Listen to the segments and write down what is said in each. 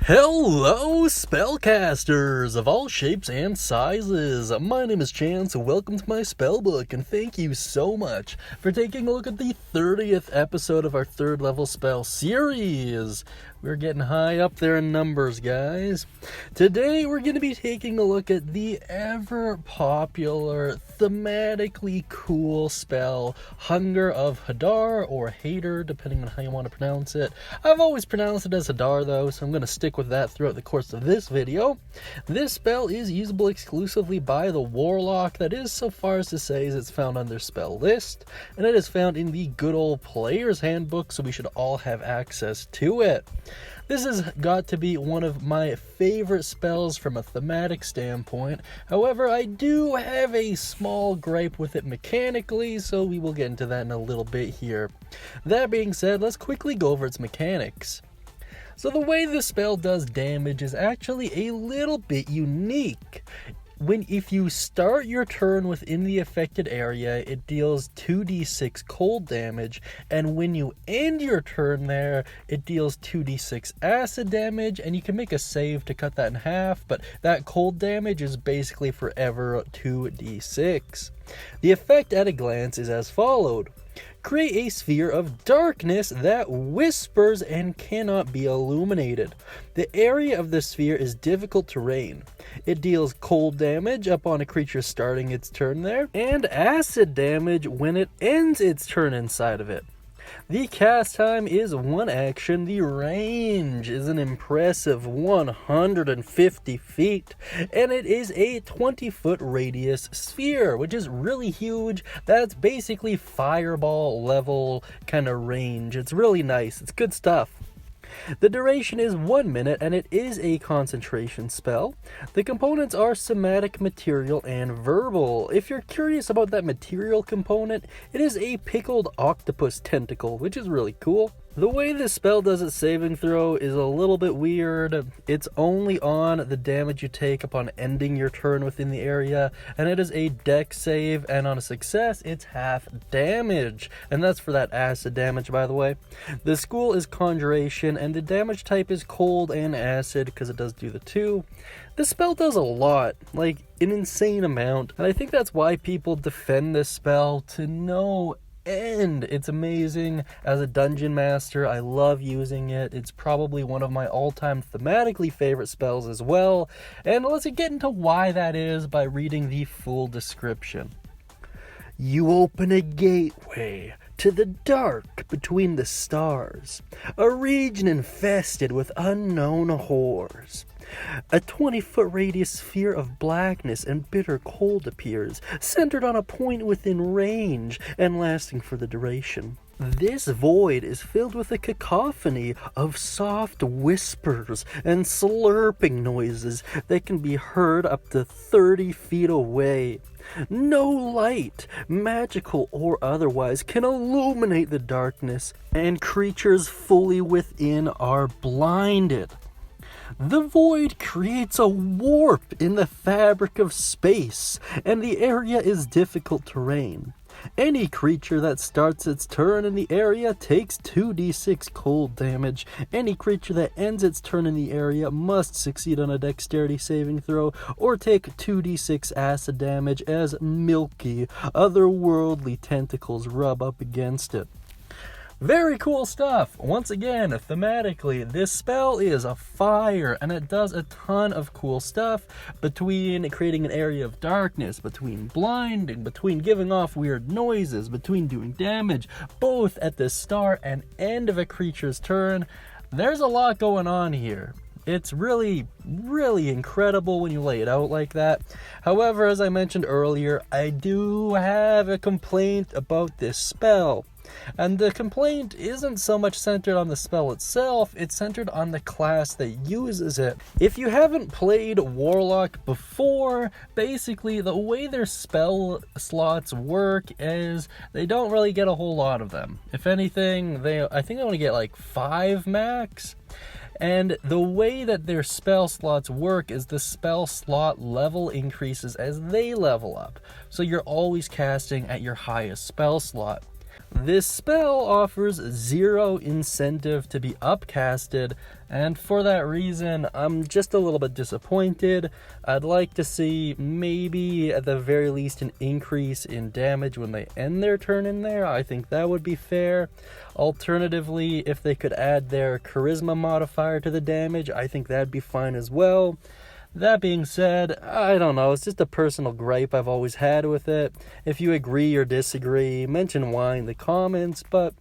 Hello, spellcasters of all shapes and sizes. My name is Chance, welcome to my spellbook, and thank you so much for taking a look at the 30th episode of our 3rd level spell series. We're getting high up there in numbers, guys. Today we're going to be taking a look at the ever popular, thematically cool spell, Hunger of Hadar, or Hadar, depending on how you want to pronounce it. I've always pronounced it as Hadar though, so I'm going to stick with that throughout the course of this video. This spell is usable exclusively by the Warlock. That is so far as to say it's found on their spell list, and it is found in the good old Player's Handbook, so we should all have access to it. This has got to be one of my favorite spells from a thematic standpoint. However, I do have a small gripe with it mechanically, so we will get into that in a little bit here. That being said, let's quickly go over its mechanics. So the way this spell does damage is actually a little bit unique. If you start your turn within the affected area, it deals 2d6 cold damage, and when you end your turn there, it deals 2d6 acid damage, and you can make a save to cut that in half, but that cold damage is basically forever 2d6. The effect at a glance is as followed. Create a sphere of darkness that whispers and cannot be illuminated. The area of the sphere is difficult terrain. It deals cold damage upon a creature starting its turn there, and acid damage when it ends its turn inside of it. The cast time is 1 action. The range is an impressive 150 feet, and it is a 20-foot radius sphere, which is really huge. That's basically fireball level kind of range. It's really nice. It's good stuff. The duration is 1 minute, and it is a concentration spell. The components are somatic, material, and verbal. If you're curious about that material component, it is a pickled octopus tentacle, which is really cool. The way this spell does its saving throw is a little bit weird. It's only on the damage you take upon ending your turn within the area, and it is a dex save, and on a success, it's half damage. And that's for that acid damage, by the way. The school is Conjuration, and the damage type is cold and acid, because it does do the two. This spell does a lot, like an insane amount, and I think that's why people defend this spell to no end. It's amazing. As a dungeon master, I love using it. It's probably one of my all-time thematically favorite spells as well. And let's get into why that is by reading the full description. You open a gateway to the dark between the stars, a region infested with unknown horrors. A 20-foot radius sphere of blackness and bitter cold appears, centered on a point within range and lasting for the duration. This void is filled with a cacophony of soft whispers and slurping noises that can be heard up to 30 feet away. No light, magical or otherwise, can illuminate the darkness, and creatures fully within are blinded. The void creates a warp in the fabric of space, and the area is difficult terrain. Any creature that starts its turn in the area takes 2d6 cold damage. Any creature that ends its turn in the area must succeed on a dexterity saving throw or take 2d6 acid damage as milky, otherworldly tentacles rub up against it. Very cool stuff. Once again, thematically, this spell is a fire, and it does a ton of cool stuff between creating an area of darkness, between blinding, between giving off weird noises, between doing damage, both at the start and end of a creature's turn. There's a lot going on here. It's really, really incredible when you lay it out like that. However, as I mentioned earlier, I do have a complaint about this spell. And the complaint isn't so much centered on the spell itself, it's centered on the class that uses it. If you haven't played Warlock before, basically the way their spell slots work is they don't really get a whole lot of them. If anything, I think they only get like 5 max. And the way that their spell slots work is the spell slot level increases as they level up. So you're always casting at your highest spell slot. This spell offers 0 incentive to be upcasted, and for that reason, I'm just a little bit disappointed. I'd like to see maybe at the very least an increase in damage when they end their turn in there. I think that would be fair. Alternatively, if they could add their charisma modifier to the damage, I think that'd be fine as well. That being said, I don't know, it's just a personal gripe I've always had with it. If you agree or disagree, mention why in the comments, but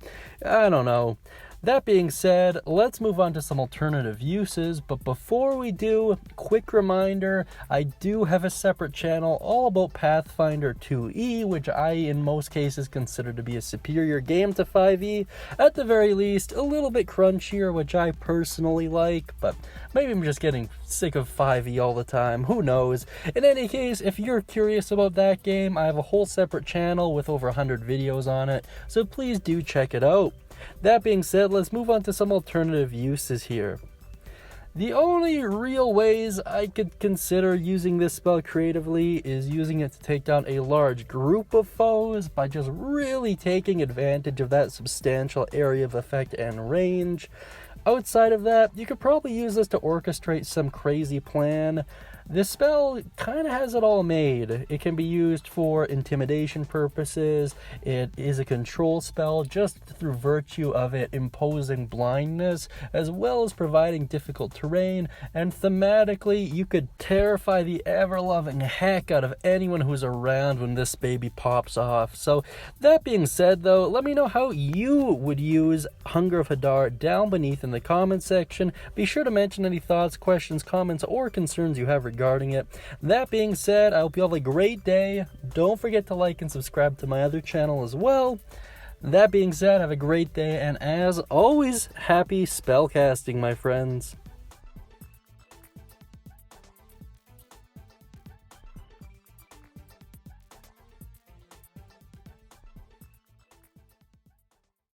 I don't know. That being said, let's move on to some alternative uses, but before we do, quick reminder, I do have a separate channel all about Pathfinder 2e, which I in most cases consider to be a superior game to 5e, at the very least a little bit crunchier, which I personally like, but maybe I'm just getting sick of 5e all the time, who knows. In any case, if you're curious about that game, I have a whole separate channel with over 100 videos on it, so please do check it out. That being said, let's move on to some alternative uses here. The only real ways I could consider using this spell creatively is using it to take down a large group of foes by just really taking advantage of that substantial area of effect and range. Outside of that, you could probably use this to orchestrate some crazy plan. This spell kind of has it all made. It can be used for intimidation purposes. It is a control spell just through virtue of it imposing blindness, as well as providing difficult terrain. And thematically, you could terrify the ever-loving heck out of anyone who's around when this baby pops off. So that being said, though, let me know how you would use Hunger of Hadar down beneath in the comments section. Be sure to mention any thoughts, questions, comments, or concerns you have regarding it. That being said, I hope you have a great day. Don't forget to like and subscribe to my other channel as well. That being said, have a great day, and as always, happy spellcasting, my friends.